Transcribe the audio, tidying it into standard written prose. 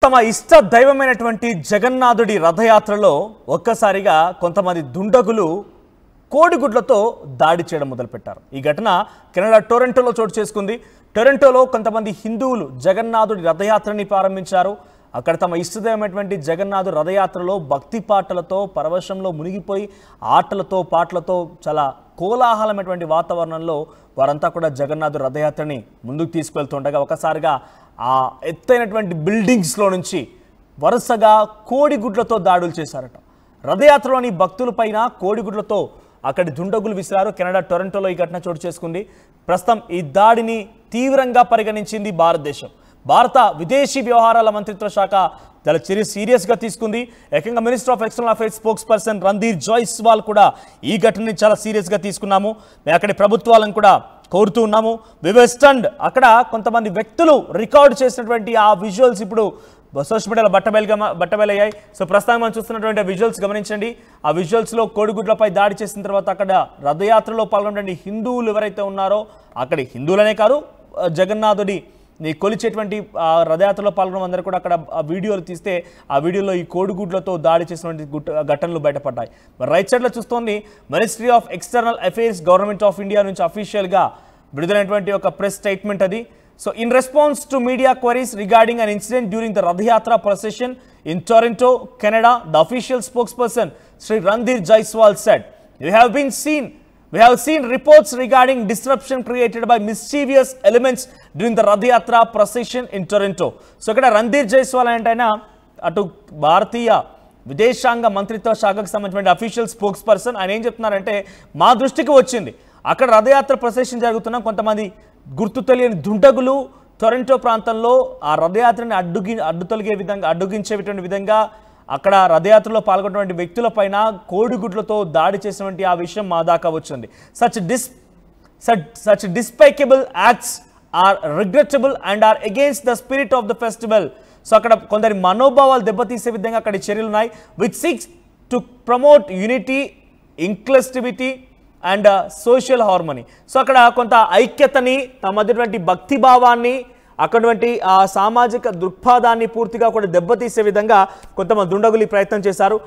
తమ ఇష్ట దైవమైనటువంటి జగన్నాథుడి రథయాత్రలో ఒక్కసారిగా కొంతమంది దుండగులు కోడిగుడ్లతో దాడి చేయడం మొదలుపెట్టారు. ఈ ఘటన కెనడా టొరంటోలో చోటు చేసుకుంది. టొరంటోలో కొంతమంది హిందువులు జగన్నాథుడి రథయాత్రని ప్రారంభించారు. అక్కడ తమ ఇష్టదైవమైనటువంటి జగన్నాథుడి రథయాత్రలో భక్తి పాటలతో పరవశంలో మునిగిపోయి ఆటలతో పాటలతో చాలా కోలాహలమైనటువంటి వాతావరణంలో వారంతా కూడా జగన్నాథుడి రథయాత్రని ముందుకు తీసుకువెళ్తుండగా ఒకసారిగా ఆ ఎత్తైనటువంటి బిల్డింగ్స్లో నుంచి వరుసగా కోడిగుడ్లతో దాడులు చేశారట. రథయాత్రలోని భక్తులపైన కోడిగుడ్లతో అక్కడి దుండగులు విసిరారు. కెనడా టొరంటోలో ఈ ఘటన చోటు చేసుకుంది. ప్రస్తుతం ఈ దాడిని తీవ్రంగా పరిగణించింది భారతదేశం. భారత విదేశీ వ్యవహారాల మంత్రిత్వ శాఖ చాలా సీరియస్గా తీసుకుంది. ఏకంగా minister of external affairs spokesperson Randhir Jaiswal కూడా ఈ ఘటనని చాలా సీరియస్గా తీసుకున్నాము. మేము అక్కడి ప్రభుత్వాలను కూడా కోరుతూ ఉన్నాము. వివెస్టండ్ అక్కడ కొంతమంది వ్యక్తులు రికార్డు చేసినటువంటి ఆ విజువల్స్ ఇప్పుడు సోషల్ మీడియాలో బట్టబయలయ్యాయి. సో ప్రస్తుతం మనం చూస్తున్నటువంటి విజువల్స్ గమనించండి. ఆ విజువల్స్లో కోడిగుడ్లపై దాడి చేసిన తర్వాత అక్కడ రథయాత్రలో పాల్గొనే హిందువులు ఎవరైతే ఉన్నారో అక్కడి హిందువులనే కాదు జగన్నాథుడి కొలిచేటువంటి రథయాత్రలో పాల్గొన్న అందరూ కూడా అక్కడ ఆ వీడియోలు తీస్తే ఆ వీడియోలో ఈ కోడిగుడ్లతో దాడి చేసినటువంటి ఘటనలు బయటపడ్డాయి. రైట్ సైడ్లో చూస్తోంది ministry of external affairs government of India నుంచి అఫీషియల్గా విడుదలైనటువంటి ఒక ప్రెస్ స్టేట్మెంట్ అది. So in response to media queries regarding an incident during the Rath Yatra procession in Toronto, Canada, the official spokesperson Sri Randir Jaiswal said, we have seen reports regarding disruption created by mischievous elements during the Rath Yatra procession in Toronto. So ikkada Randir Jaiswal antaina atu Bharatiya విదేశాంగ మంత్రిత్వ శాఖకు సంబంధించిన official spokes person. ఆయన ఏం చెప్తున్నారంటే మా దృష్టికి వచ్చింది అక్కడ రథయాత్ర ప్రొసెషన్ జరుగుతున్న కొంతమంది గుర్తు తెలియని దుండగులు టొరంటో ప్రాంతంలో ఆ రథయాత్రని అడ్డుగించేటువంటి విధంగా అక్కడ రథయాత్రలో పాల్గొన్నటువంటి వ్యక్తులపైన కోడిగుడ్లతో దాడి చేసినటువంటి ఆ విషయం మా దాకా వచ్చింది. such despicable acts are regrettable and are against the spirit of the festival. So అక్కడ కొందరి మనోభావాలు దెబ్బతీసే విధంగా అక్కడ చర్యలు ఉన్నాయి. which seeks to promote unity, inclusivity and social harmony. So అక్కడ కొంత ఐక్యతని తమ మధ్యటువంటి భక్తి భావాన్ని అక్కడటువంటి ఆ సామాజిక దృక్పథాన్ని పూర్తిగా కూడా దెబ్బతీసే విధంగా కొంతమంది దుండగులు ప్రయత్నం చేశారు.